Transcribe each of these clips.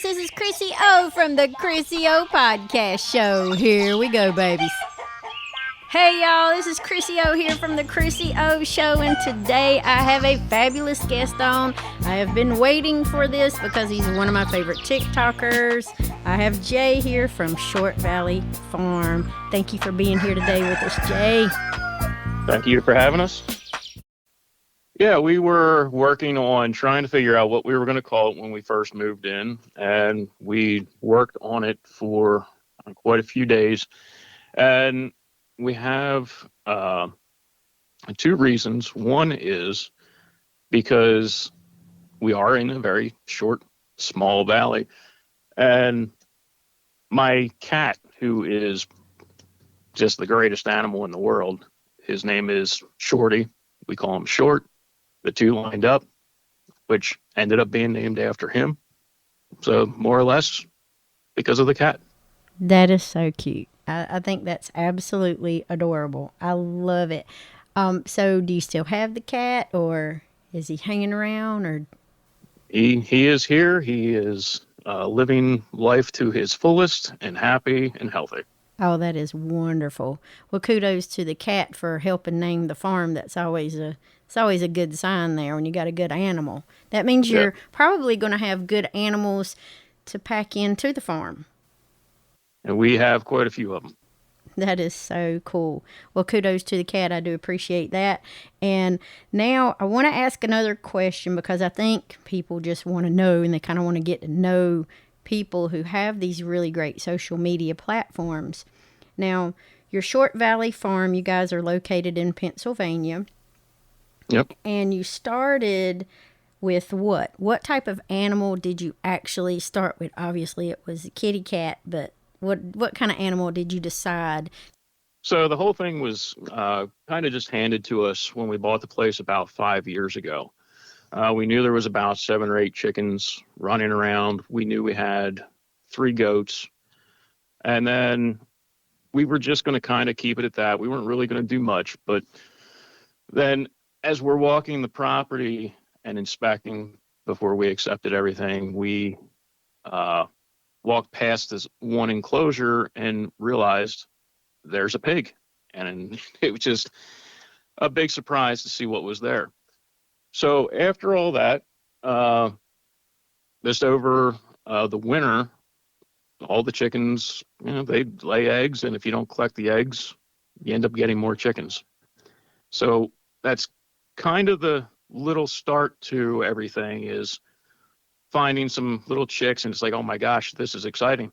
This is Chrissy O from the Chrissy O Podcast Show. Here we go, babies. Hey, y'all, this is Chrissy O here from the Chrissy O Show, and today I have a fabulous guest on. I have been waiting for this because he's one of my favorite TikTokers. I have Jay here from Short Valley Farm. Thank you for being here today with us, Jay. Thank you for having us. Yeah, we were working on trying to figure out what we were going to call it when we first moved in, and we worked on it for quite a few days. And we have two reasons. One is because we are in a very short, small valley, and my cat, who is just the greatest animal in the world, his name is Shorty. We call him Short. The two lined up, which ended up being named after him. So more or less because of the cat. That is so cute. I think that's absolutely adorable. I love it. So do you still have the cat, or is he hanging around? Or He is here. He is living life to his fullest and happy and healthy. Oh, that is wonderful. Well, kudos to the cat for helping name the farm. It's always a good sign there when you got a good animal. That means you're probably going to have good animals to pack into the farm. And we have quite a few of them. That is so cool. Well, kudos to the cat. I do appreciate that. And now I want to ask another question, because I think people just want to know, and they kind of want to get to know people who have these really great social media platforms. Now, your Short Valley Farm, you guys are located in Pennsylvania. Yep. And you started with what? What type of animal did you actually start with? Obviously, it was a kitty cat, but what kind of animal did you decide? So the whole thing was kind of just handed to us when we bought the place about 5 years ago. We knew there was about 7 or 8 chickens running around. We knew we had 3 goats. And then we were just going to kind of keep it at that. We weren't really going to do much. But then as we're walking the property and inspecting before we accepted everything, we walked past this one enclosure and realized there's a pig. And it was just a big surprise to see what was there. So after all that, just over the winter, all the chickens, they lay eggs, and if you don't collect the eggs, you end up getting more chickens. So that's kind of the little start to everything, is finding some little chicks, and it's like, oh my gosh, this is exciting.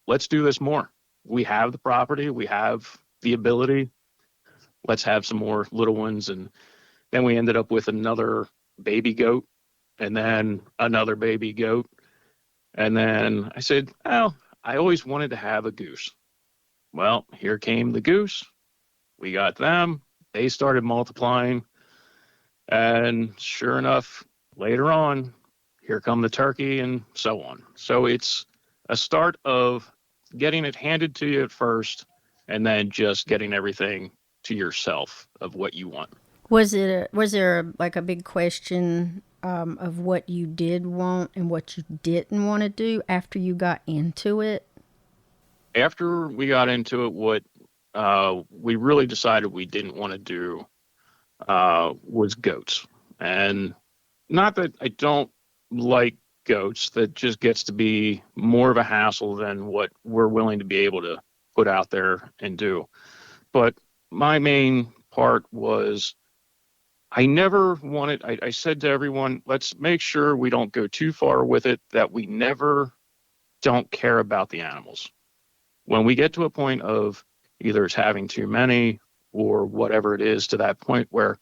Let's do this more. We have the property, we have the ability. Let's have some more little ones. And then we ended up with another baby goat, and then another baby goat. And then I said, oh, I always wanted to have a goose. Well, here came the goose. We got them. They started multiplying. And sure enough, later on, here come the turkey and so on. So it's a start of getting it handed to you at first, and then just getting everything to yourself of what you want. Was there like a big question of what you did want and what you didn't want to do after you got into it? After we got into it, what we really decided we didn't want to do was goats. And not that I don't like goats, that just gets to be more of a hassle than what we're willing to be able to put out there and do. But my main part was, I never wanted, I said to everyone, let's make sure we don't go too far with it, that we never don't care about the animals. When we get to a point of either it's having too many or whatever it is, to that point where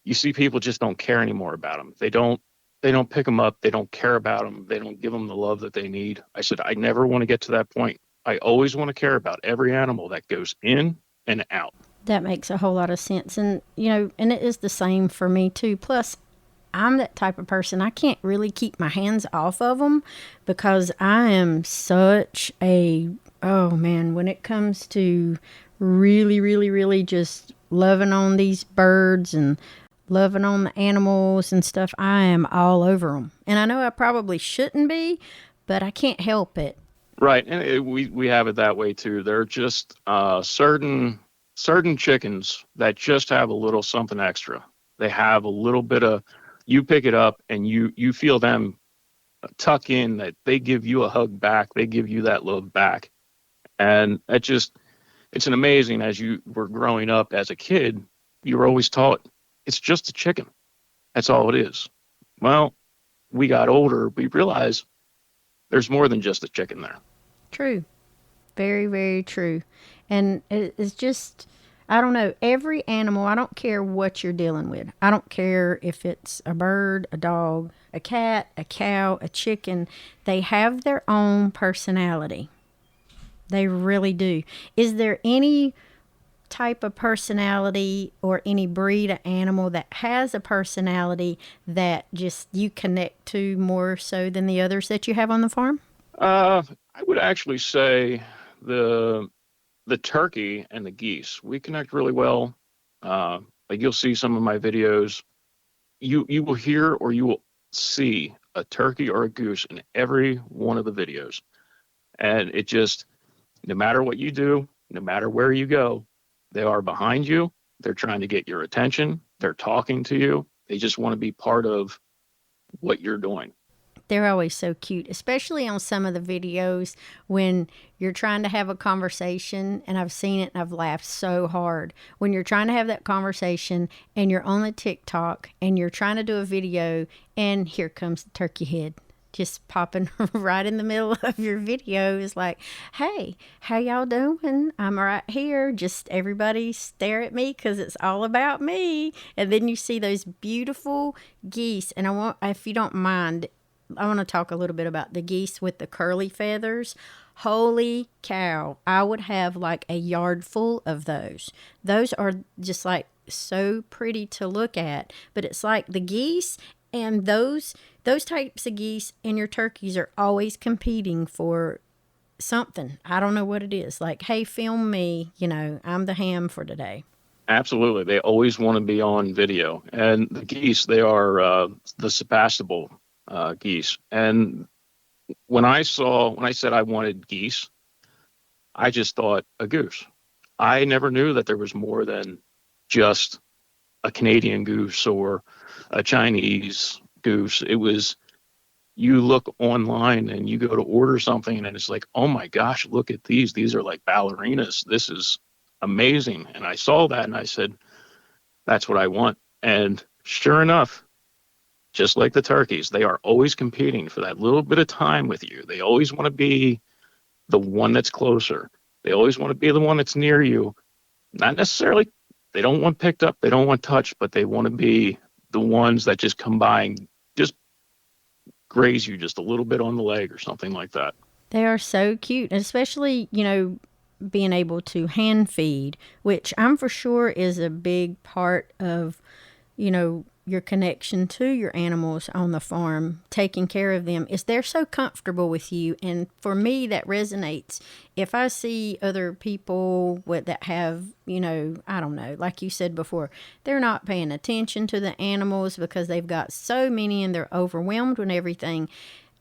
you see people just don't care anymore about them. They don't pick them up. They don't care about them. They don't give them the love that they need. I said, I never want to get to that point. I always want to care about every animal that goes in and out. That makes a whole lot of sense. And, and it is the same for me too. Plus, I'm that type of person. I can't really keep my hands off of them, because I am such when it comes to really, really, really just loving on these birds and loving on the animals and stuff, I am all over them. And I know I probably shouldn't be, but I can't help it. Right, and we have it that way too. There are just certain chickens that just have a little something extra. They have a little bit of, you pick it up and you feel them tuck in, that they give you a hug back, they give you that love back, and it's an amazing. As you were growing up as a kid, you were always taught it's just a chicken. That's all it is. Well, we got older, we realized there's more than just a chicken there. True. Very, very true. And it's just, I don't know, every animal, I don't care what you're dealing with. I don't care if it's a bird, a dog, a cat, a cow, a chicken. They have their own personality. They really do. Is there any type of personality or any breed of animal that has a personality that just you connect to more so than the others that you have on the farm? I would actually say the the turkey and the geese. We connect really well. Like you'll see some of my videos. You will hear or you will see a turkey or a goose in every one of the videos, and it just, no matter what you do, no matter where you go, they are behind you. They're trying to get your attention. They're talking to you. They just want to be part of what you're doing. They're always so cute, especially on some of the videos when you're trying to have a conversation. And I've seen it and I've laughed so hard. When you're trying to have that conversation and you're on the TikTok and you're trying to do a video, and here comes the turkey head just popping right in the middle of your video. Is like, hey, how y'all doing? I'm right here. Just everybody stare at me because it's all about me. And then you see those beautiful geese. And I want, if you don't mind, I want to talk a little bit about the geese with the curly feathers. Holy cow. I would have like a yard full of those. Those are just like so pretty to look at. But it's like the geese and those types of geese and your turkeys are always competing for something. I don't know what it is. Like, hey, film me. I'm the ham for today. Absolutely. They always want to be on video. And the geese, they are the Sebastable geese. And when I said I wanted geese, I just thought a goose. I never knew that there was more than just a Canadian goose or a Chinese goose. It was, you look online and you go to order something and it's like, oh my gosh, look at these. These are like ballerinas. This is amazing. And I saw that and I said, that's what I want. And sure enough, just like the turkeys, they are always competing for that little bit of time with you. They always want to be the one that's closer. They always want to be the one that's near you. Not necessarily, they don't want picked up, they don't want touched, but they want to be the ones that just come by and just graze you just a little bit on the leg or something like that. They are so cute, and especially, being able to hand feed, which I'm for sure is a big part of, your connection to your animals on the farm, taking care of them, is they're so comfortable with you. And for me, that resonates. If I see other people that have, I don't know, like you said before, they're not paying attention to the animals because they've got so many and they're overwhelmed with everything.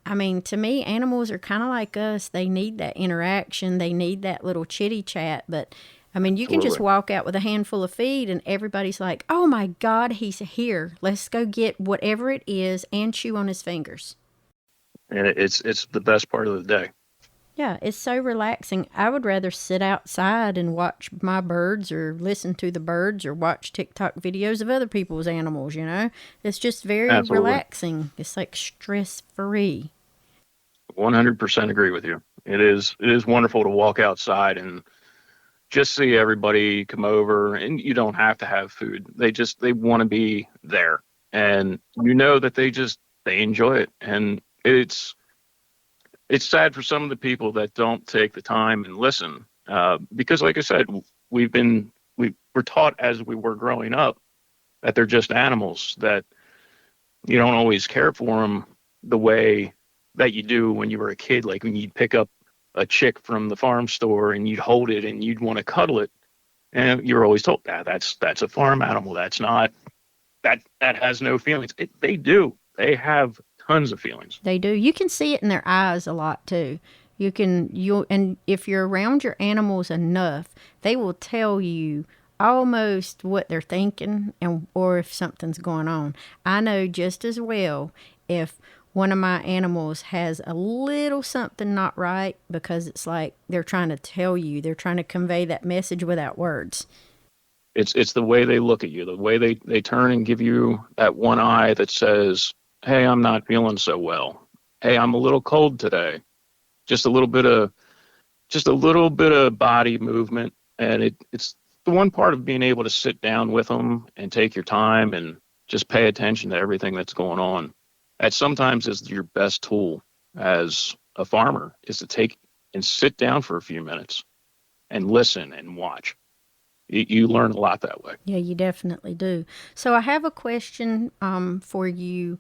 I mean, to me, animals are kind of like us. They need that interaction. They need that little chitty chat. But I mean, you can just walk out with a handful of feed and everybody's like, oh my God, he's here. Let's go get whatever it is and chew on his fingers. And it's the best part of the day. Yeah, it's so relaxing. I would rather sit outside and watch my birds or listen to the birds or watch TikTok videos of other people's animals, It's just very Absolutely. relaxing. It's like stress free. 100% agree with you. It is wonderful to walk outside and just see everybody come over, and you don't have to have food. They want to be there, and that they enjoy it. And it's sad for some of the people that don't take the time and listen, because like I said, we were taught as we were growing up that they're just animals, that you don't always care for them the way that you do when you were a kid. Like when you'd pick up a chick from the farm store and you'd hold it and you'd want to cuddle it, and you're always told that's a farm animal. That's not that has no feelings. They do. They have tons of feelings. They do. You can see it in their eyes a lot too. And if you're around your animals enough, they will tell you almost what they're thinking and or if something's going on. I know just as well if one of my animals has a little something not right, because it's like they're trying to tell you, they're trying to convey that message without words. It's the way they look at you, the way they turn and give you that one eye that says, "Hey, I'm not feeling so well. Hey, I'm a little cold today." Just a little bit of body movement, and it's the one part of being able to sit down with them and take your time and just pay attention to everything that's going on. That sometimes is your best tool as a farmer, is to take and sit down for a few minutes and listen and watch. You learn a lot that way. Yeah, you definitely do. So I have a question for you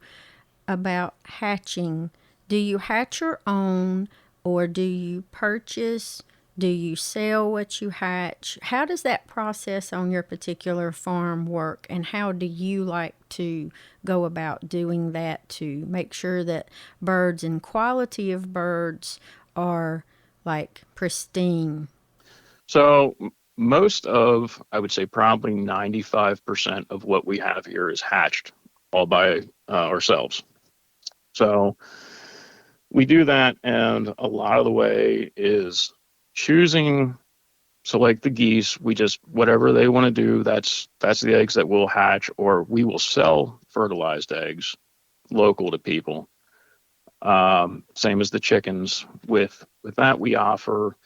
about hatching. Do you hatch your own, or do you purchase? Do you sell what you hatch? How does that process on your particular farm work, and how do you like to go about doing that to make sure that birds and quality of birds are like pristine? So most of, I would say probably 95% of what we have here is hatched all by ourselves. So we do that, and a lot of the way is choosing. So like the geese, we just, whatever they want to do, that's the eggs that we'll hatch, or we will sell fertilized eggs local to people. Same as the chickens. With that, we offer,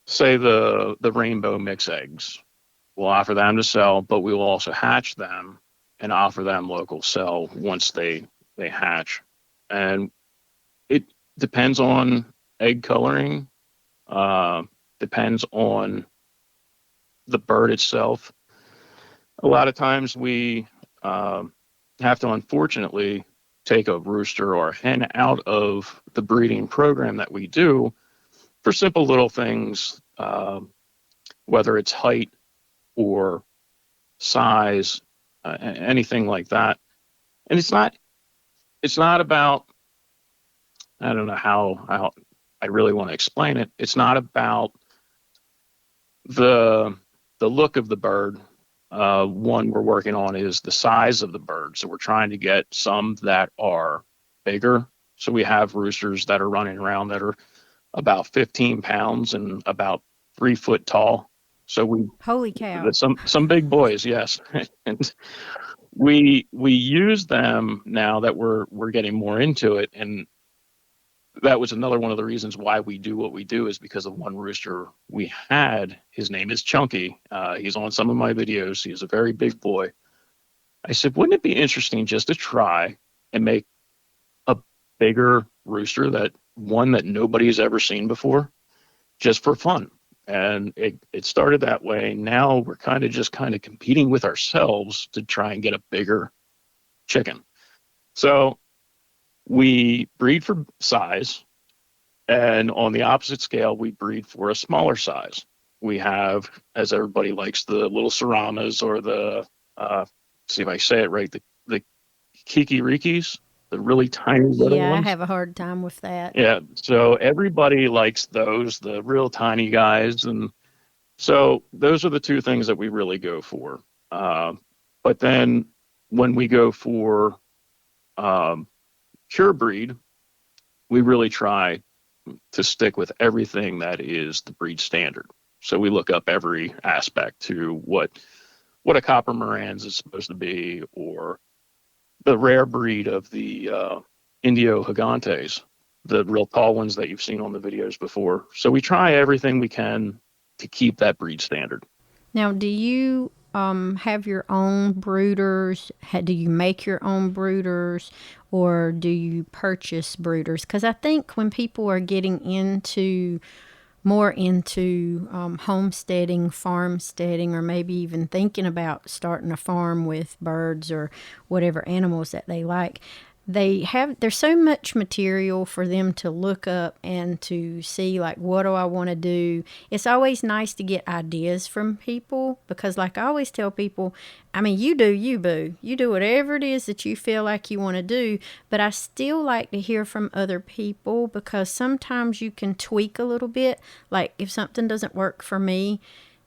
say, the rainbow mix eggs. We'll offer them to sell, but we will also hatch them and offer them local sell once they hatch. And it depends on egg coloring, depends on the bird itself. A lot of times we have to, unfortunately, take a rooster or a hen out of the breeding program that we do for simple little things, whether it's height or size, anything like that. And it's not about, I don't know how I really want to explain it. It's not about the look of the bird. One we're working on is the size of the bird. So we're trying to get some that are bigger. So we have roosters that are running around that are about 15 pounds and about 3 foot tall. So Holy cow. some big boys, yes. And we use them now that we're getting more into it. And that was another one of the reasons why we do what we do, is because of one rooster we had. His name is Chunky. He's on some of my videos. He's a very big boy. I said, wouldn't it be interesting just to try and make a bigger rooster, that one that nobody's ever seen before, just for fun? And it started that way. Now we're kind of competing with ourselves to try and get a bigger chicken. So we breed for size, and on the opposite scale, we breed for a smaller size. We have, as everybody likes, the little Seramas, or the, see if I say it right, the Kikirikis, the really tiny little Yeah, I ones. have a hard time with that. Yeah, so everybody likes those, the real tiny guys. And so those are the two things that we really go for. But then when we go for pure breed, we really try to stick with everything that is the breed standard. So we look up every aspect to what a copper Marans is supposed to be, or the rare breed of the Indio Gigantes, the real tall ones that you've seen on the videos before. So we try everything we can to keep that breed standard. Now, do you have your own brooders? Do you make your own brooders, or do you purchase brooders? Because I think when people are getting more into homesteading, farmsteading, or maybe even thinking about starting a farm with birds or whatever animals that they like, there's so much material for them to look up and to see, like, what do I want to do. It's always nice to get ideas from people, because like I always tell people, I mean, you do you, boo, you do whatever it is that you feel like you want to do, but I still like to hear from other people, because sometimes you can tweak a little bit. Like if something doesn't work for me,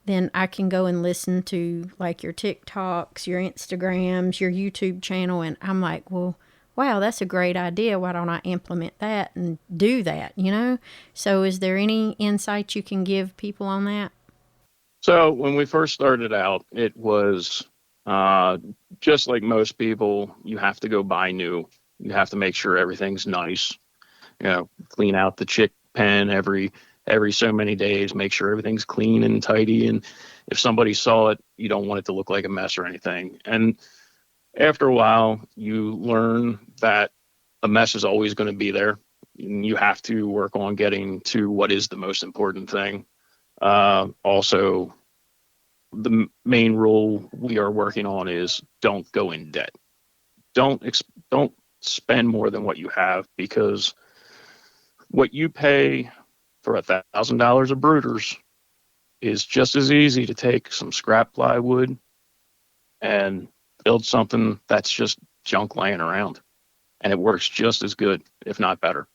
then I can go and listen to like your TikToks, your Instagrams, your YouTube channel, and I'm like, well, wow, that's a great idea. Why don't I implement that and do that, you know? So is there any insight you can give people on that? So when we first started out, it was uh, just like most people, you have to go buy new. You have to make sure everything's nice. Clean out the chick pen every so many days, make sure everything's clean and tidy. And if somebody saw it, you don't want it to look like a mess or anything. And after a while, you learn that a mess is always going to be there. You have to work on getting to what is the most important thing. Also, the main rule we are working on is don't go in debt. Don't spend more than what you have, because what you pay for $1,000 of brooders is just as easy to take some scrap plywood and build something that's just junk laying around, and it works just as good, if not better.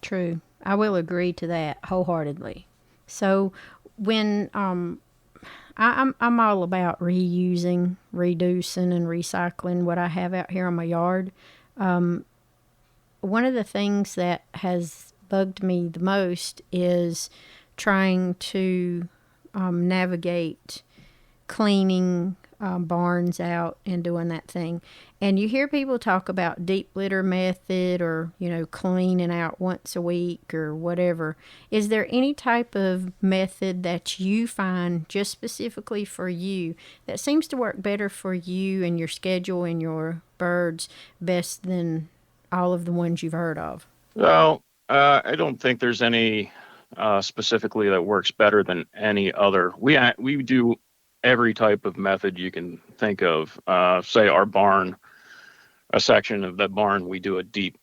True. I will agree to that wholeheartedly. So when I'm all about reusing, reducing, and recycling what I have out here on my yard. One of the things that has bugged me the most is trying to navigate cleaning barns out and doing that thing. And you hear people talk about deep litter method, or, you know, cleaning out once a week or whatever. Is there any type of method that you find just specifically for you that seems to work better for you and your schedule and your birds best than all of the ones you've heard of? Well, I don't think there's any specifically that works better than any other. We do every type of method you can think of. Say our barn, a section of that barn, we do a deep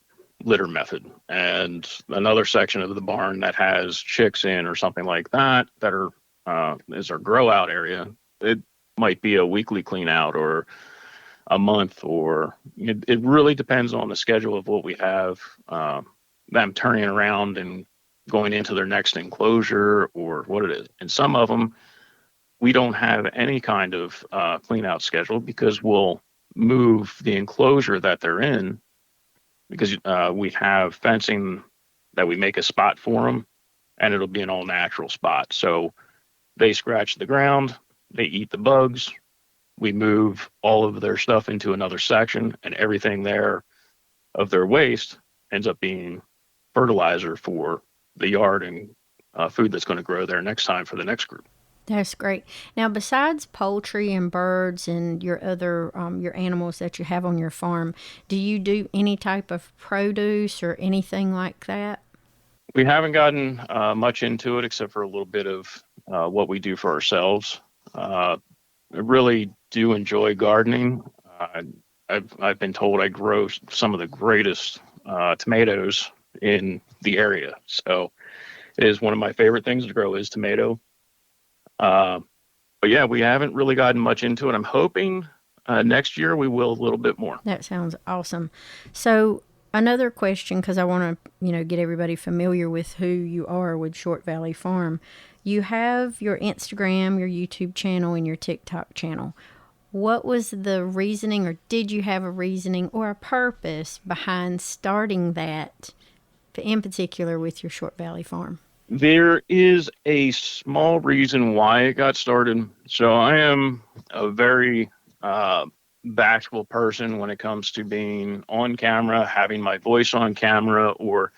litter method, and another section of the barn that has chicks in or something like that are is our grow out area. It might be a weekly clean out or a month, or it really depends on the schedule of what we have, them turning around and going into their next enclosure or what it is. And some of them, we don't have any kind of clean out schedule, because we'll move the enclosure that they're in, because we have fencing that we make a spot for them, and it'll be an all natural spot. So they scratch the ground, they eat the bugs, we move all of their stuff into another section, and everything there of their waste ends up being fertilizer for the yard and food that's going to grow there next time for the next group. That's great. Now, besides poultry and birds and your other your animals that you have on your farm, do you do any type of produce or anything like that? We haven't gotten much into it, except for a little bit of what we do for ourselves. I really do enjoy gardening. Uh, I've been told I grow some of the greatest tomatoes in the area, so it is one of my favorite things to grow is tomato. Uh, but yeah, we haven't really gotten much into it. I'm hoping next year we will a little bit more. That sounds awesome. So, another question, because I want to, get everybody familiar with who you are with Short Valley Farm. You have your Instagram, your YouTube channel, and your TikTok channel. What was the reasoning, or did you have a reasoning or a purpose behind starting that, in particular with your Short Valley Farm? There is a small reason why it got started. So I am a very bashful person when it comes to being on camera, having my voice on camera, or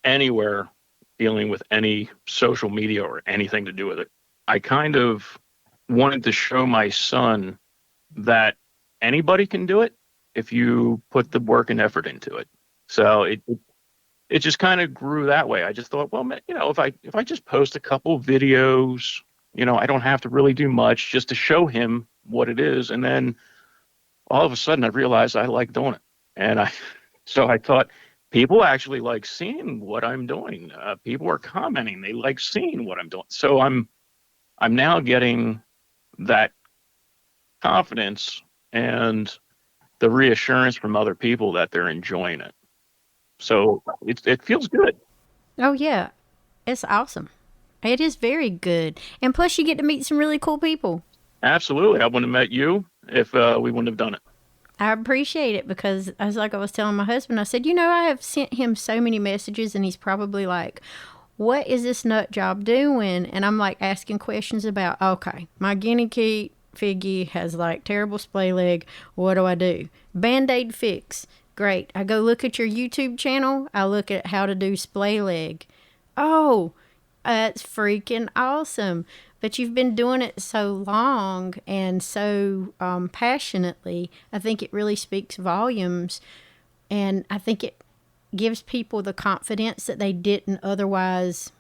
anywhere dealing with any social media or anything to do with it. I kind of wanted to show my son that anybody can do it if you put the work and effort into it. So it just kind of grew that way. I just thought, well, if I just post a couple videos, I don't have to really do much, just to show him what it is. And then all of a sudden I realized I like doing it. And I So I thought people actually like seeing what I'm doing. People are commenting; they like seeing what I'm doing. So I'm now getting that confidence and the reassurance from other people that they're enjoying it. So it feels good. Oh, yeah. It's awesome. It is very good. And plus, you get to meet some really cool people. Absolutely, I wouldn't have met you if we wouldn't have done it. I appreciate it because, as like I was telling my husband, I said, you know, I have sent him so many messages, and he's probably like, what is this nut job doing? And I'm like asking questions about, okay, my guinea figgy has like terrible splay leg. What do I do? Band-aid fix. Great. I go look at your YouTube channel. I look at how to do splay leg. Oh, that's freaking awesome. But you've been doing it so long and so passionately. I think it really speaks volumes. And I think it gives people the confidence that they didn't otherwise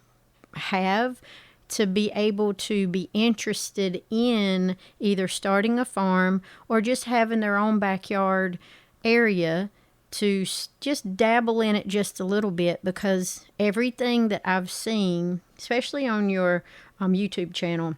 have to be able to be interested in either starting a farm or just having their own backyard area to just dabble in it just a little bit, because everything that I've seen, especially on your YouTube channel,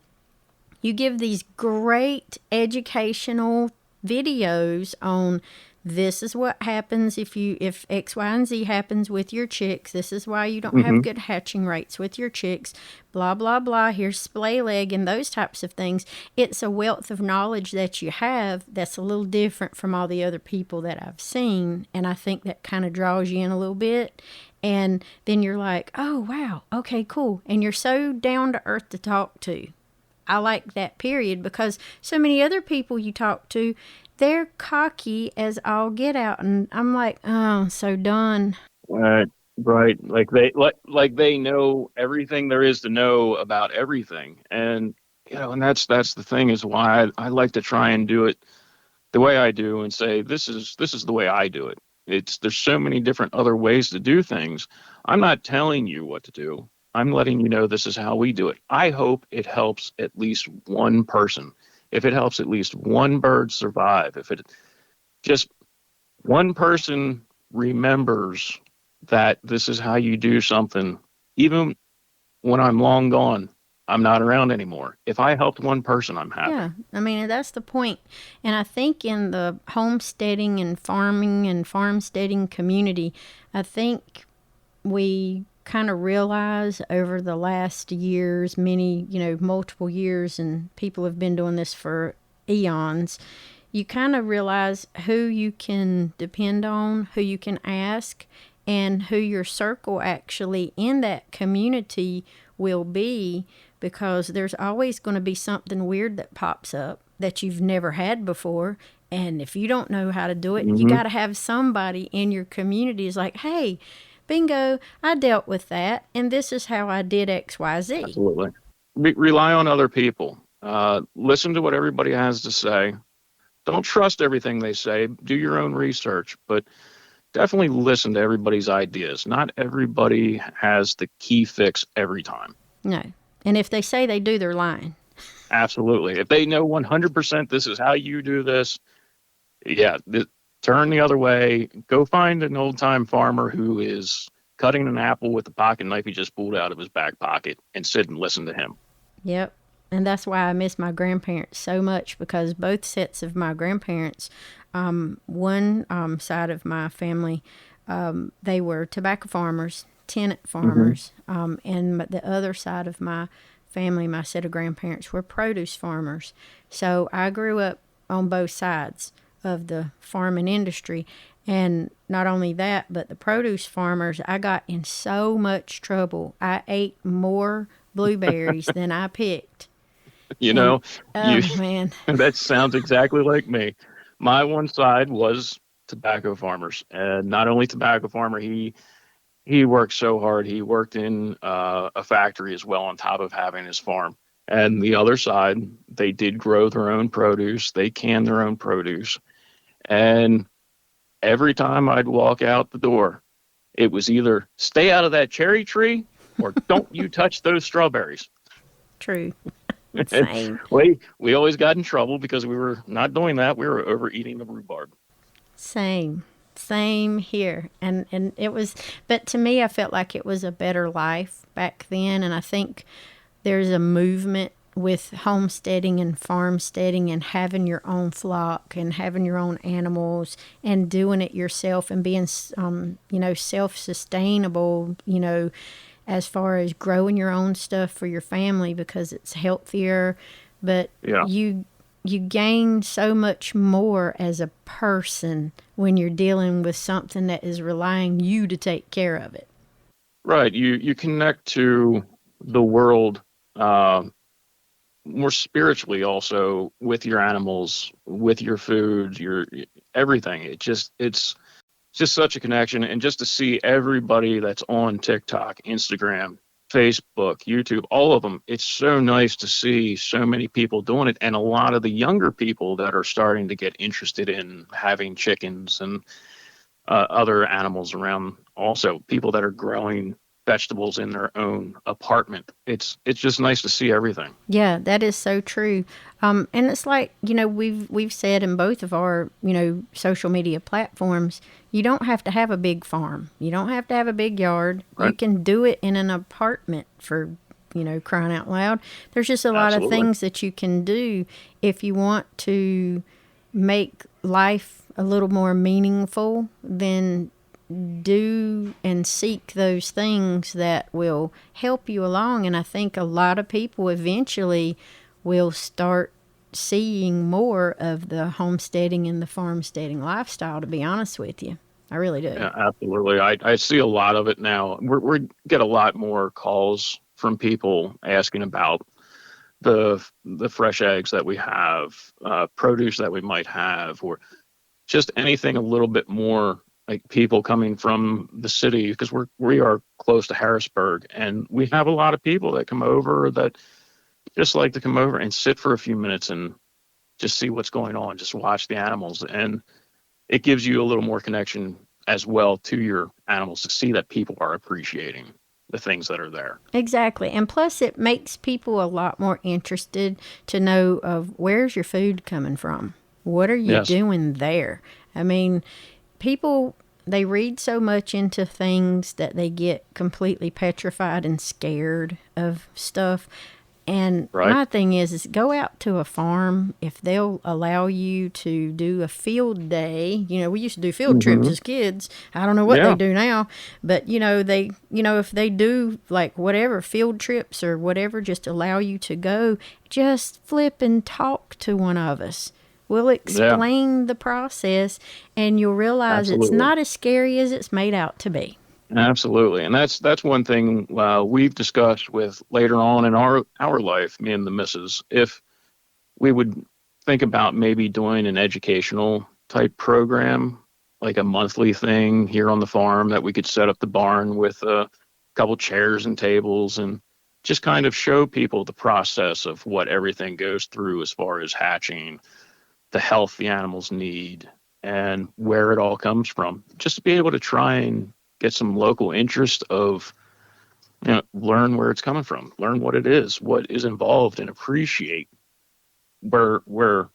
you give these great educational videos on this is what happens if X, Y, and Z happens with your chicks. This is why you don't have Hmm. good hatching rates with your chicks. Blah blah blah. Here's splay leg and those types of things. It's a wealth of knowledge that you have that's a little different from all the other people that I've seen, and I think that kind of draws you in a little bit. And then you're like, oh wow, okay, cool, and you're so down to earth to talk to. I like that period because so many other people you talk to, they're cocky as all get out, and I'm like, oh, so done. Right, right. Like they know everything there is to know about everything, and and that's the thing is why I like to try and do it the way I do and say this is the way I do it. It's there's so many different other ways to do things. I'm not telling you what to do. I'm letting you know this is how we do it. I hope it helps at least one person. If it helps at least one bird survive, if it just one person remembers that this is how you do something, even when I'm long gone, I'm not around anymore. If I helped one person, I'm happy. Yeah, I mean, that's the point. And I think in the homesteading and farming and farmsteading community, I think we kind of realize over the last years, many, multiple years, and people have been doing this for eons, you kind of realize who you can depend on, who you can ask, and who your circle actually in that community will be, because there's always going to be something weird that pops up that you've never had before. And if you don't know how to do it, you Hmm. got to have somebody in your community is like, hey, bingo, I dealt with that, and this is how I did XYZ. Absolutely. Rely on other people. Listen to what everybody has to say. Don't trust everything they say. Do your own research, but definitely listen to everybody's ideas. Not everybody has the key fix every time. No. And if they say they do, they're lying. Absolutely. If they know 100% this is how you do this, yeah, turn the other way. Go find an old time farmer who is cutting an apple with the pocket knife he just pulled out of his back pocket and sit and listen to him. Yep. And that's why I miss my grandparents so much, because both sets of my grandparents, one side of my family, they were tobacco farmers, tenant Hmm. farmers, and the other side of my family, my set of grandparents, were produce farmers. So I grew up on both sides of the farming industry. And not only that, but the produce farmers, I got in so much trouble. I ate more blueberries than I picked. You And know, oh you man, that sounds exactly like me. My one side was tobacco farmers, and not only tobacco farmer, he worked so hard. He worked in a factory as well on top of having his farm. And the other side, they did grow their own produce. They canned their own produce. And every time I'd walk out the door, it was either stay out of that cherry tree or don't you touch those strawberries. true. And Same. we always got in trouble because we were not doing that. We were overeating the rhubarb. Same. Same here. And it was, but to me, I felt like it was a better life back then. And I think there's a movement with homesteading and farmsteading and having your own flock and having your own animals and doing it yourself and being, self-sustainable, as far as growing your own stuff for your family because it's healthier. But Yeah. you gain so much more as a person when you're dealing with something that is relying you to take care of it. Right. You connect to the world more spiritually also with your animals, with your food, your everything. It's just such a connection, and just to see everybody that's on TikTok, Instagram, Facebook, YouTube, all of them, it's so nice to see so many people doing it, and a lot of the younger people that are starting to get interested in having chickens and other animals around. Also, people that are growing vegetables in their own apartment. It's just nice to see everything. Yeah, that is so true. And it's like, we've said in both of our, social media platforms, you don't have to have a big farm. You don't have to have a big yard. You Right? can do it in an apartment for, crying out loud. There's just a lot of Absolutely. things that you can do if you want to make life a little more meaningful, then do and seek those things that will help you along. And I think a lot of people eventually will start seeing more of the homesteading and the farmsteading lifestyle, to be honest with you. I really do. Yeah, absolutely. I see a lot of it now. We get a lot more calls from people asking about the fresh eggs that we have, produce that we might have, or just anything a little bit more, like people coming from the city, because we are close to Harrisburg, and we have a lot of people that come over that just like to come over and sit for a few minutes and just see what's going on, just watch the animals, and it gives you a little more connection as well to your animals to see that people are appreciating the things that are there. Exactly. And plus, it makes people a lot more interested to know of where's your food coming from? What are you Yes. doing there? I mean, people, they read so much into things that they get completely petrified and scared of stuff. And Right. my thing is go out to a farm if they'll allow you to do a field day. We used to do field trips Hmm. as kids. I don't know what they Yeah. do now, but if they do like whatever field trips or whatever, just allow you to go, just flip and talk to one of us. We'll Yeah. explain the process and you'll realize it's Absolutely. not as scary as it's made out to be. Absolutely, and that's one thing we've discussed with later on in our life, me and the missus, if we would think about maybe doing an educational type program, like a monthly thing here on the farm that we could set up the barn with a couple chairs and tables and just kind of show people the process of what everything goes through as far as hatching, the health the animals need, and where it all comes from. Just to be able to try and get some local interest of, learn where it's coming from, learn what it is, what is involved, and appreciate where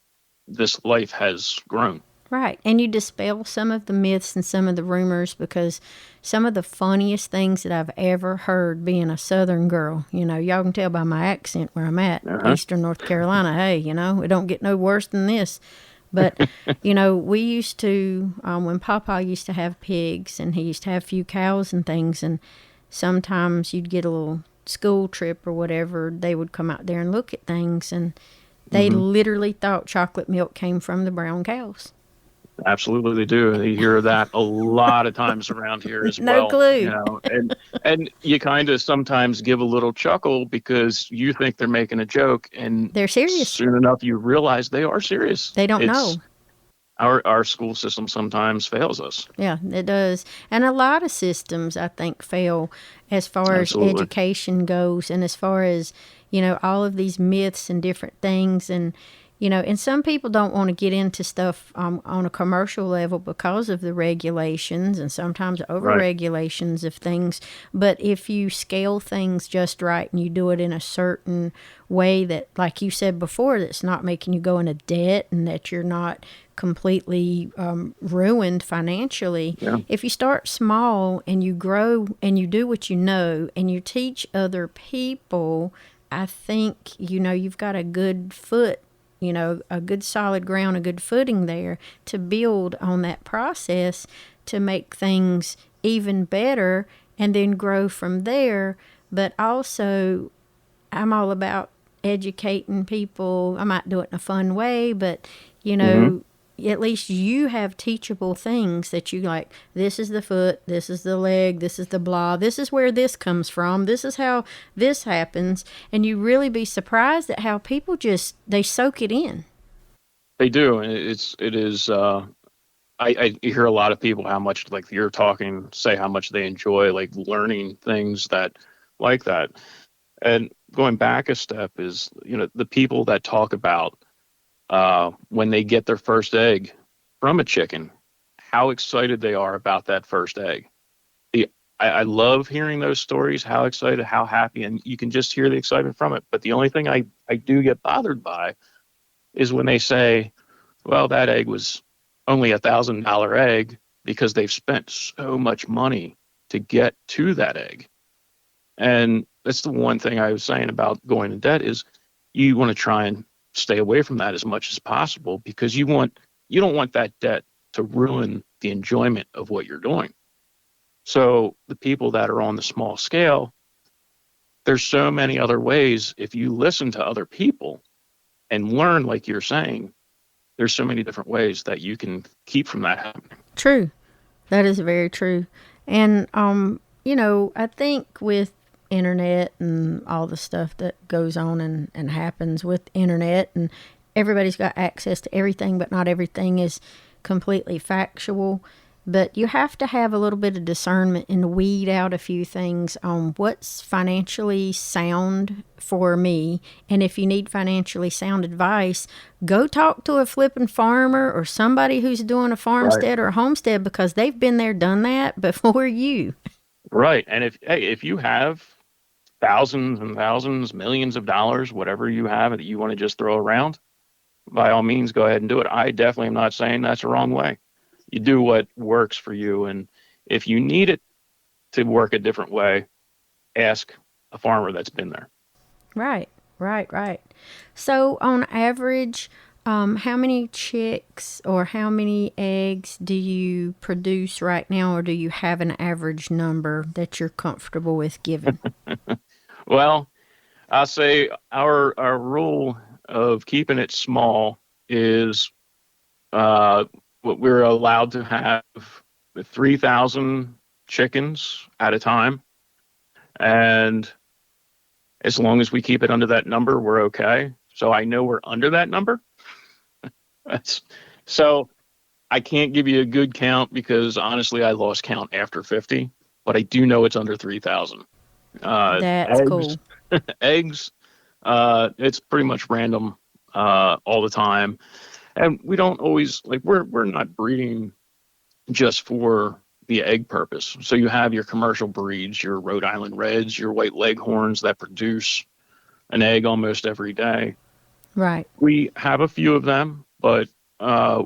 this life has grown. Right. And you dispel some of the myths and some of the rumors because some of the funniest things that I've ever heard being a Southern girl, y'all can tell by my accent where I'm at, Uh-huh. Eastern North Carolina. Hey, it don't get no worse than this. But, we used to, when Papa used to have pigs and he used to have a few cows and things, and sometimes you'd get a little school trip or whatever, they would come out there and look at things, and they Hmm. literally thought chocolate milk came from the brown cows. Absolutely, they do. You hear that a lot of times around here as No well, clue. and you kind of sometimes give a little chuckle because you think they're making a joke, and They're serious. soon enough you realize they are serious. They don't It's know. our school system sometimes fails us. Yeah, it does. And a lot of systems, I think, fail as far as Absolutely. education goes and as far as, all of these myths and different things. And some people don't want to get into stuff on a commercial level because of the regulations and sometimes over Right. regulations of things. But if you scale things just right and you do it in a certain way that, like you said before, that's not making you go into debt and that you're not completely ruined financially. Yeah. If you start small and you grow and you do what you know and you teach other people, I think, you've got a good foot, a good solid ground, a good footing there to build on that process to make things even better and then grow from there. But also, I'm all about educating people. I might do it in a fun way, but Hmm. at least you have teachable things that you like. This is the foot, this is the leg, this is the blah, this is where this comes from, this is how this happens. And you really be surprised at how people just, they soak it in. They do, and it is. I hear a lot of people how much like you're talking say how much they enjoy like learning things that like that. And going back a step is the people that talk about when they get their first egg from a chicken, how excited they are about that first egg. The I love hearing those stories, how excited, how happy, and you can just hear the excitement from it. But the only thing I do get bothered by is when they say, well, that egg was only $1,000 egg because they've spent so much money to get to that egg. And that's the one thing I was saying about going in debt is you want to try and stay away from that as much as possible because you don't want that debt to ruin the enjoyment of what you're doing. So the people that are on the small scale, there's so many other ways if you listen to other people and learn like you're saying, there's so many different ways that you can keep from that happening. True. That is very true. And, I think with internet and all the stuff that goes on and happens with internet, and everybody's got access to everything, but not everything is completely factual. But you have to have a little bit of discernment and weed out a few things on what's financially sound for me. And if you need financially sound advice, go talk to a flipping farmer or somebody who's doing a Right. farmstead or a homestead because they've been there, done that before you. Right. And if you have thousands and thousands, millions of dollars, whatever you have that you want to just throw around, by all means, go ahead and do it. I definitely am not saying that's the wrong way. You do what works for you. And if you need it to work a different way, ask a farmer that's been there. Right, right. So, on average, how many chicks or how many eggs do you produce right now, or do you have an average number that you're comfortable with giving? Well, I'll say our rule of keeping it small is what we're allowed to have 3,000 chickens at a time. And as long as we keep it under that number, we're okay. So I know we're under that number. That's, so I can't give you a good count because honestly, I lost count after 50, but I do know it's under 3,000. That's Eggs, cool. eggs, it's pretty much random all the time. And we don't always like we're not breeding just for the egg purpose. So you have your commercial breeds, your Rhode Island Reds, your White Leghorns that produce an egg almost every day. Right. We have a few of them, but uh,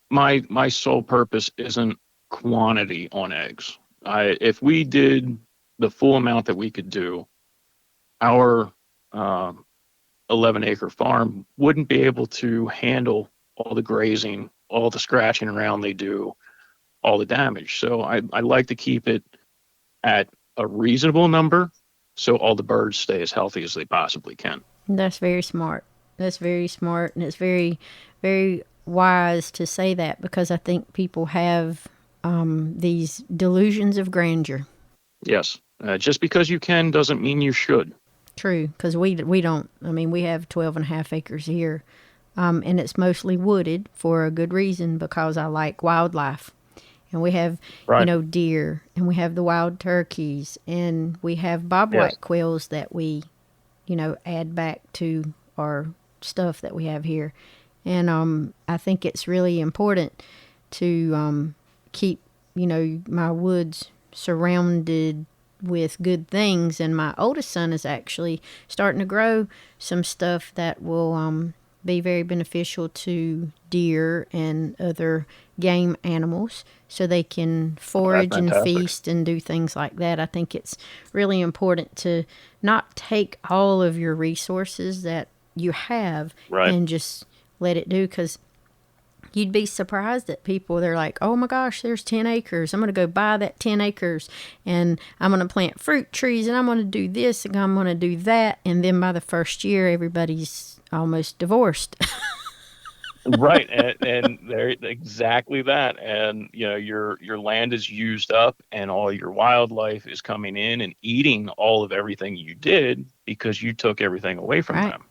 my sole purpose isn't quantity on eggs. If we did the full amount that we could do, our 11-acre farm wouldn't be able to handle all the grazing, all the scratching around they do, all the damage. So I like to keep it at a reasonable number so all the birds stay as healthy as they possibly can. That's very smart. That's very smart, and it's very, very wise to say that because I think people have these delusions of grandeur. Yes. Just because you can doesn't mean you should. True, because we don't. I mean, we have 12 and a half acres here, and it's mostly wooded for a good reason because I like wildlife. And we have, Right. deer, and we have the wild turkeys, and we have Yes. bobwhite quails that we, add back to our stuff that we have here. And I think it's really important to keep, my woods surrounded with good things. And my oldest son is actually starting to grow some stuff that will be very beneficial to deer and other game animals so they can forage and feast and do things like that. I think it's really important to not take all of your resources that you have and just let it do, because you'd be surprised at people. They're like, oh my gosh, there's 10 acres. I'm going to go buy that 10 acres and I'm going to plant fruit trees and I'm going to do this and I'm going to do that. And then by the first year, everybody's almost divorced. Right. And they're exactly that. And, you know, your land is used up and all your wildlife is coming in and eating all of everything you did because you took everything away from them.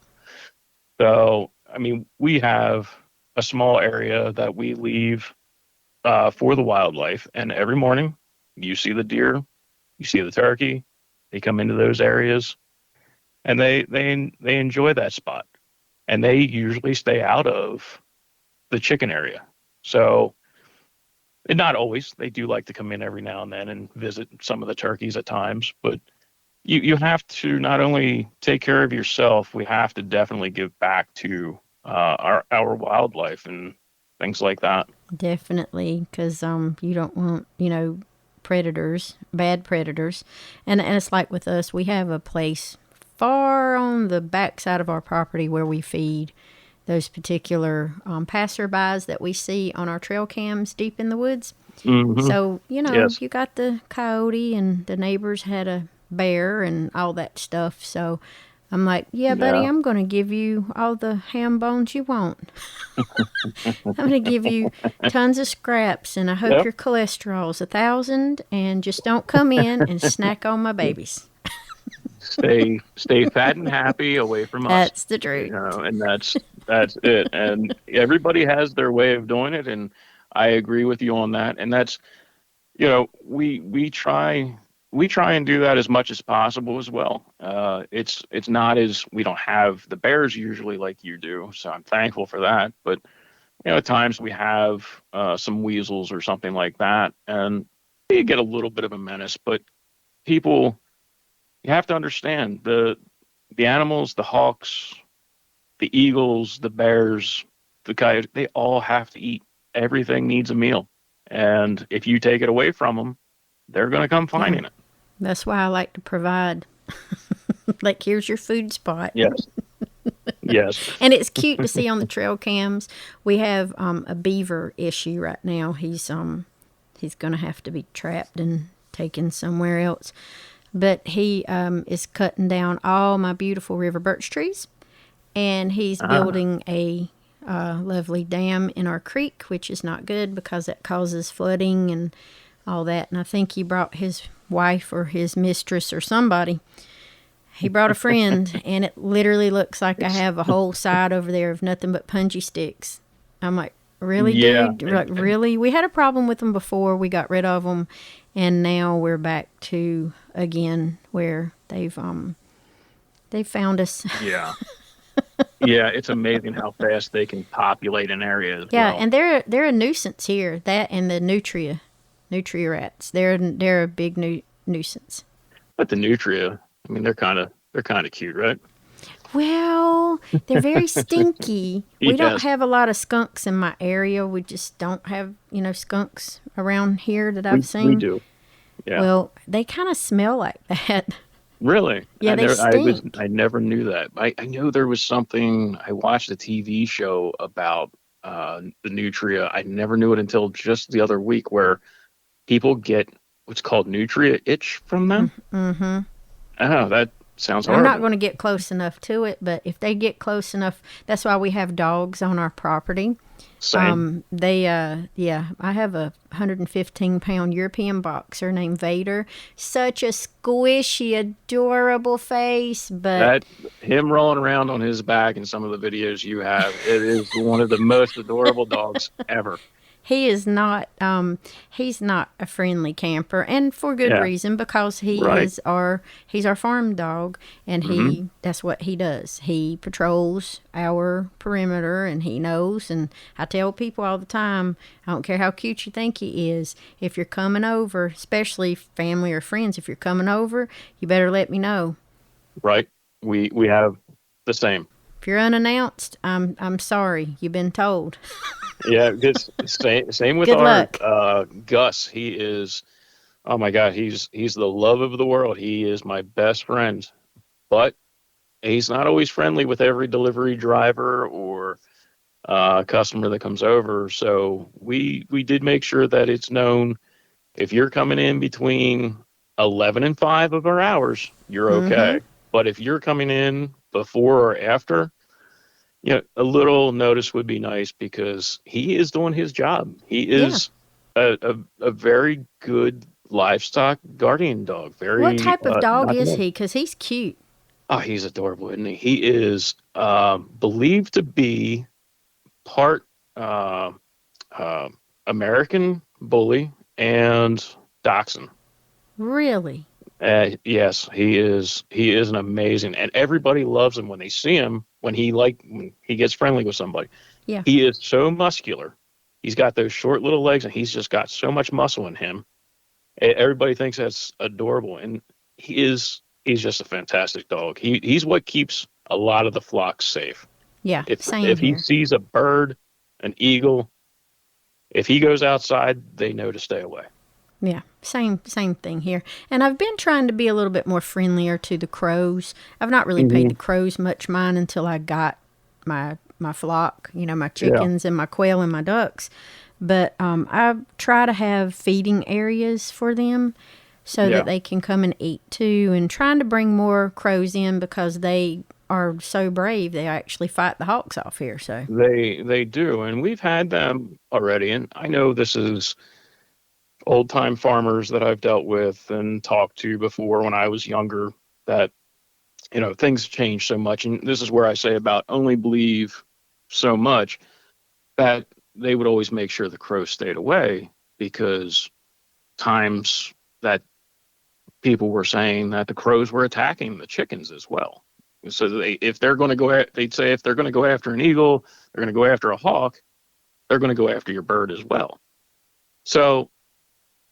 So, I mean, we have a small area that we leave for the wildlife. And every morning you see the deer, you see the turkey, they come into those areas and they enjoy that spot. And they usually stay out of the chicken area. So, and not always, they do like to come in every now and then and visit some of the turkeys at times, but you have to not only take care of yourself, we have to definitely give back to our wildlife and things like that. Definitely, because you don't want, predators, bad predators. And it's like with us, we have a place far on the backside of our property where we feed those particular passerbys that we see on our trail cams deep in the woods. Mm-hmm. So, you got the coyote and the neighbors had a bear and all that stuff. So I'm like, yeah, buddy, I'm going to give you all the ham bones you want. I'm going to give you tons of scraps, and I hope your cholesterol's 1,000, and just don't come in and snack on my babies. Stay fat and happy away from us. That's the truth. And that's it. And everybody has their way of doing it, and I agree with you on that. And that's, we try and do that as much as possible as well. It's not as, we don't have the bears usually like you do, so I'm thankful for that. But at times we have some weasels or something like that, and you get a little bit of a menace. But people, you have to understand the animals, the hawks, the eagles, the bears, the coyotes, they all have to eat. Everything needs a meal, and if you take it away from them, they're going to come finding it. That's why I like to provide. Like, here's your food spot. Yes. Yes. And it's cute to see on the trail cams. We have a beaver issue right now. He's going to have to be trapped and taken somewhere else. But he is cutting down all my beautiful river birch trees, and he's building a lovely dam in our creek, which is not good because that causes flooding and all that. And I think he brought his wife or his mistress or somebody. He brought a friend, and it literally looks like I have a whole side over there of nothing but punji sticks. I'm like, really, dude? Like, really? We had a problem with them before. We got rid of them, and now we're back to, again, where they've found us. Yeah. Yeah, it's amazing how fast they can populate an area. And they're a nuisance here. That and the nutria rats. They're a big nuisance. But the nutria, I mean, they're kind of cute, right? Well, they're very stinky. We don't have a lot of skunks in my area. We just don't have, skunks around here that I've seen. We do. Yeah. Well, they kind of smell like that. Really? Yeah, they stink. I never knew that. I know there was something, I watched a TV show about the nutria. I never knew it until just the other week, where people get what's called nutria itch from them. Mm-hmm. Oh, that sounds horrible. I'm not going to get close enough to it, but if they get close enough, that's why we have dogs on our property. Same. I have a 115-pound European boxer named Vader. Such a squishy, adorable face, but him rolling around on his back in some of the videos you have, it is one of the most adorable dogs ever. He is not. He's not a friendly camper, and for good reason, because he's our farm dog, and that's what he does. He patrols our perimeter, and he knows. And I tell people all the time, I don't care how cute you think he is. If you're coming over, especially family or friends, if you're coming over, you better let me know. Right. We have the same. If you're unannounced, I'm sorry. You've been told. Yeah, this same with Good our luck. Gus. He is, oh my God, he's the love of the world. He is my best friend, but he's not always friendly with every delivery driver or customer that comes over. So we did make sure that it's known if you're coming in between 11 and 5 of our hours, you're Mm-hmm. okay. But if you're coming in before or after, a little notice would be nice because he is doing his job. He Yeah. is a very good livestock guardian dog. What Very type of dog not is good. he? Because he's cute. Oh, he's adorable, isn't he? He is believed to be part uh, uh, American bully and dachshund. Really? Yes, he is. He is an amazing, and everybody loves him when they see him. When he gets friendly with somebody, Yeah. he is so muscular. He's got those short little legs, and he's just got so much muscle in him. Everybody thinks that's adorable, and he's just a fantastic dog. He's what keeps a lot of the flocks safe. Yeah. Same If he here. sees a bird, an eagle, if he goes outside, they know to stay away. Yeah, same thing here. And I've been trying to be a little bit more friendlier to the crows. I've not really paid Hmm. the crows much mind until I got my flock, my Yeah, chickens and my quail and my ducks. But I try to have feeding areas for them so that yeah. they can come and eat too, and trying to bring more crows in because they are so brave. They actually fight the hawks off here. So They do, and we've had them already. And I know this is old time farmers that I've dealt with and talked to before when I was younger. That things change so much, and this is where I say about only believe so much that they would always make sure the crows stayed away because times that people were saying that the crows were attacking the chickens as well. So if they're going to they'd say if they're going to go after an eagle, they're going to go after a hawk, they're going to go after your bird as well. So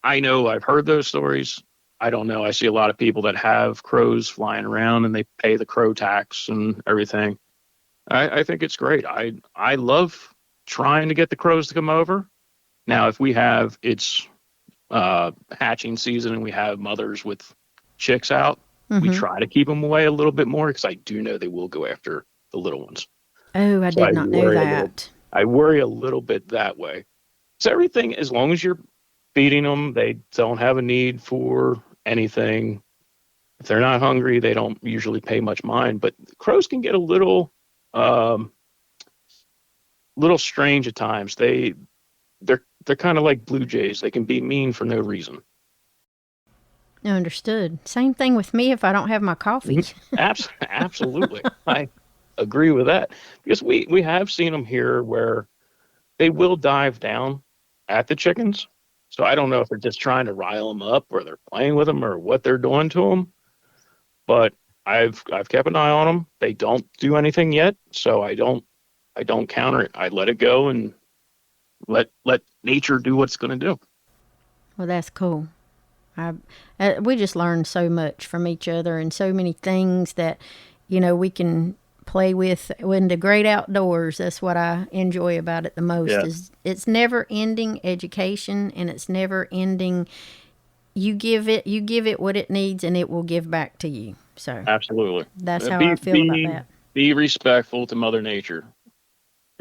I know I've heard those stories. I don't know. I see a lot of people that have crows flying around and they pay the crow tax and everything. I think it's great. I love trying to get the crows to come over. Now, if we have it's hatching season and we have mothers with chicks out, we mm-hmm. try to keep them away a little bit more because I do know they will go after the little ones. Oh, I So did not know that. I worry a little bit that way. So everything, as long as you're feeding them, they don't have a need for anything. If they're not hungry, they don't usually pay much mind. But crows can get um, little strange at times. They're kind of like blue jays. They can be mean for no reason. Understood. Same thing with me if I don't have my coffee. Mhm. Absolutely, I agree with that because we have seen them here where they will dive down at the chickens. So I don't know if they're just trying to rile them up or they're playing with them or what they're doing to them. But I've kept an eye on them. They don't do anything yet, so I don't counter it. I let it go and let nature do what's going to do. Well, that's cool. I, we just learn so much from each other and so many things that, we can play with in the great outdoors. That's what I enjoy about it the most Yeah, is it's never ending education and it's never ending. You give it what it needs and it will give back to you. So absolutely. that's how I Be feel about be that. be respectful to Mother Nature.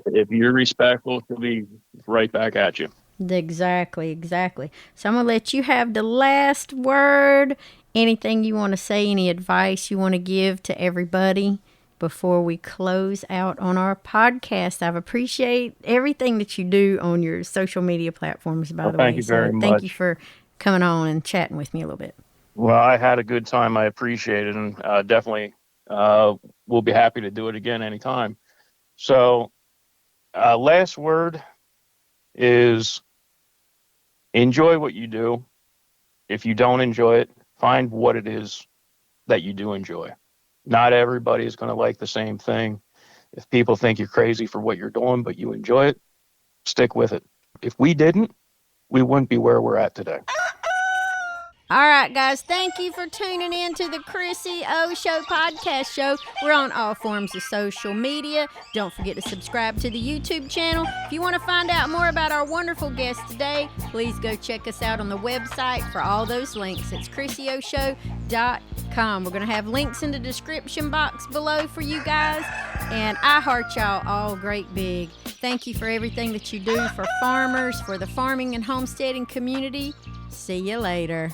If you're respectful, she'll be right back at you. Exactly, exactly. So I'm going to let you have the last word. Anything you want to say, any advice you want to give to everybody before we close out on our podcast? I appreciate everything that you do on your social media platforms, by Well, the thank way. you very So thank you much. for coming on and chatting with me a little bit. Well, I had a good time. I appreciate it, and definitely we'll be happy to do it again anytime. So, last word is enjoy what you do. If you don't enjoy it, find what it is that you do enjoy. Not everybody is going to like the same thing. If people think you're crazy for what you're doing, but you enjoy it, stick with it. If we didn't, we wouldn't be where we're at today. All right, guys, thank you for tuning in to the Chrissy O Show podcast show. We're on all forms of social media. Don't forget to subscribe to the YouTube channel. If you want to find out more about our wonderful guest today, please go check us out on the website for all those links. It's chrissyoshow.com. We're going to have links in the description box below for you guys. And I heart y'all all great big. Thank you for everything that you do for farmers, for the farming and homesteading community. See you later.